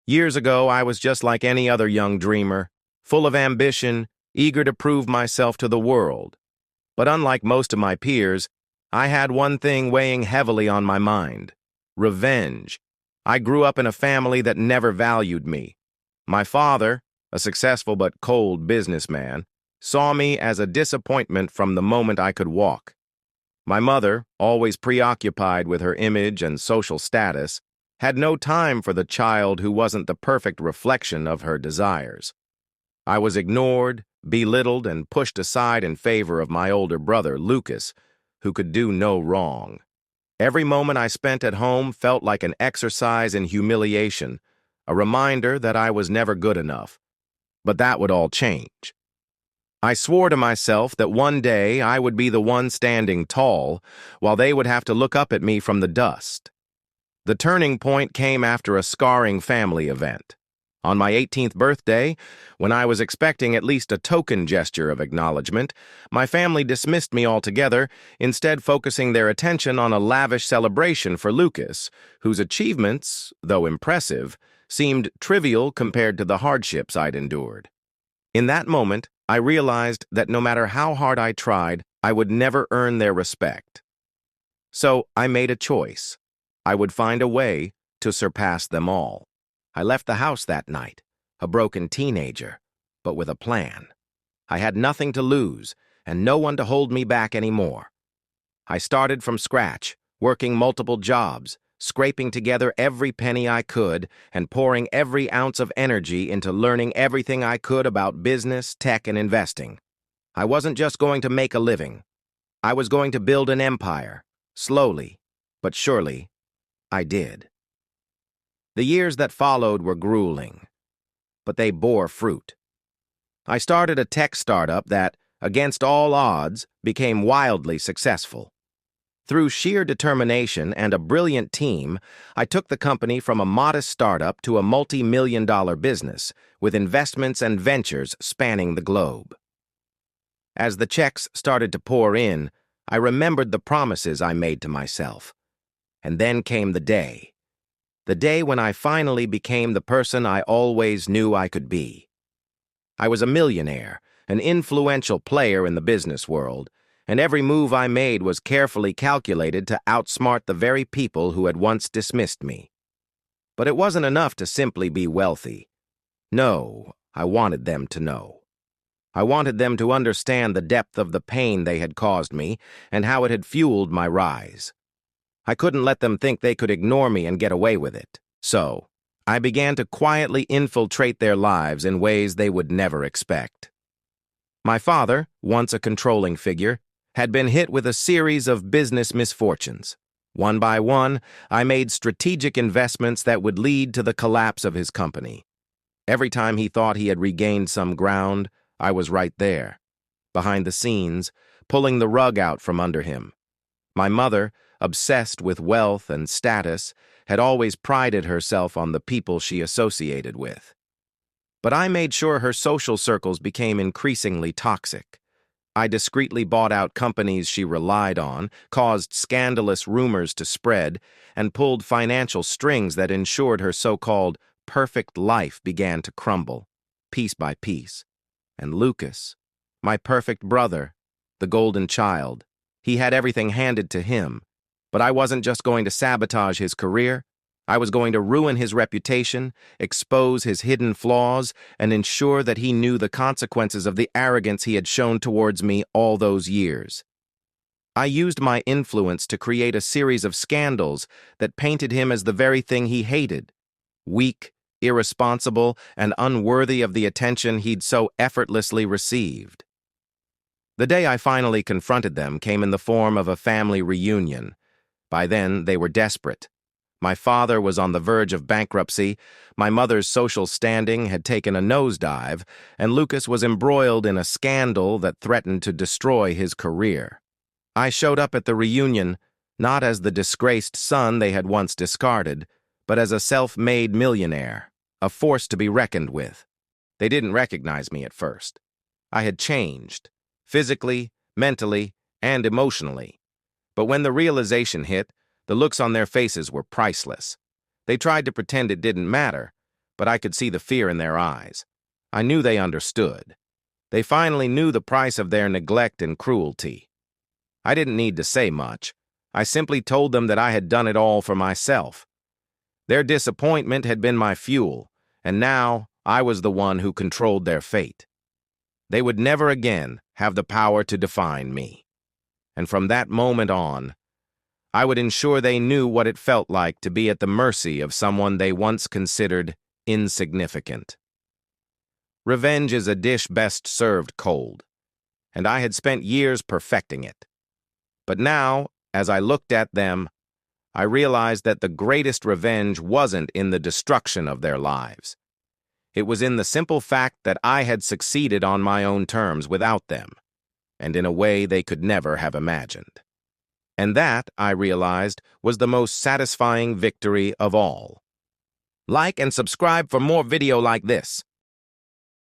Years ago, I was just like any other young dreamer, full of ambition, eager to prove myself to the world. But unlike most of my peers, I had one thing weighing heavily on my mind: revenge. I grew up in a family that never valued me. My father, a successful but cold businessman, saw me as a disappointment from the moment I could walk. My mother, always preoccupied with her image and social status, had no time for the child who wasn't the perfect reflection of her desires. I was ignored, belittled, and pushed aside in favor of my older brother, Lucas, who could do no wrong. Every moment I spent at home felt like an exercise in humiliation, a reminder that I was never good enough. But that would all change. I swore to myself that one day I would be the one standing tall, while they would have to look up at me from the dust. The turning point came after a scarring family event. On my 18th birthday, when I was expecting at least a token gesture of acknowledgement, my family dismissed me altogether, instead focusing their attention on a lavish celebration for Lucas, whose achievements, though impressive, seemed trivial compared to the hardships I'd endured. In that moment, I realized that no matter how hard I tried, I would never earn their respect. So I made a choice. I would find a way to surpass them all. I left the house that night, a broken teenager, but with a plan. I had nothing to lose and no one to hold me back anymore. I started from scratch, working multiple jobs, scraping together every penny I could, and pouring every ounce of energy into learning everything I could about business, tech, and investing. I wasn't just going to make a living. I was going to build an empire. Slowly, but surely, I did. The years that followed were grueling, but they bore fruit. I started a tech startup that, against all odds, became wildly successful. Through sheer determination and a brilliant team, I took the company from a modest startup to a multi-million-dollar business, with investments and ventures spanning the globe. As the checks started to pour in, I remembered the promises I made to myself. And then came the day. The day when I finally became the person I always knew I could be. I was a millionaire, an influential player in the business world, and every move I made was carefully calculated to outsmart the very people who had once dismissed me. But it wasn't enough to simply be wealthy. No, I wanted them to know. I wanted them to understand the depth of the pain they had caused me and how it had fueled my rise. I couldn't let them think they could ignore me and get away with it. So, I began to quietly infiltrate their lives in ways they would never expect. My father, once a controlling figure, had been hit with a series of business misfortunes. One by one, I made strategic investments that would lead to the collapse of his company. Every time he thought he had regained some ground, I was right there, behind the scenes, pulling the rug out from under him. My mother, obsessed with wealth and status, had always prided herself on the people she associated with. But I made sure her social circles became increasingly toxic. I discreetly bought out companies she relied on, caused scandalous rumors to spread, and pulled financial strings that ensured her so-called perfect life began to crumble, piece by piece. And Lucas, my perfect brother, the golden child, he had everything handed to him. But I wasn't just going to sabotage his career. I was going to ruin his reputation, expose his hidden flaws, and ensure that he knew the consequences of the arrogance he had shown towards me all those years. I used my influence to create a series of scandals that painted him as the very thing he hated: weak, irresponsible, and unworthy of the attention he'd so effortlessly received. The day I finally confronted them came in the form of a family reunion. By then, they were desperate. My father was on the verge of bankruptcy, my mother's social standing had taken a nosedive, and Lucas was embroiled in a scandal that threatened to destroy his career. I showed up at the reunion, not as the disgraced son they had once discarded, but as a self-made millionaire, a force to be reckoned with. They didn't recognize me at first. I had changed, physically, mentally, and emotionally. But when the realization hit, the looks on their faces were priceless. They tried to pretend it didn't matter, but I could see the fear in their eyes. I knew they understood. They finally knew the price of their neglect and cruelty. I didn't need to say much. I simply told them that I had done it all for myself. Their disappointment had been my fuel, and now I was the one who controlled their fate. They would never again have the power to define me. And from that moment on, I would ensure they knew what it felt like to be at the mercy of someone they once considered insignificant. Revenge is a dish best served cold, and I had spent years perfecting it. But now, as I looked at them, I realized that the greatest revenge wasn't in the destruction of their lives. It was in the simple fact that I had succeeded on my own terms without them, and in a way they could never have imagined. And that, I realized, was the most satisfying victory of all. Like and subscribe for more video like this.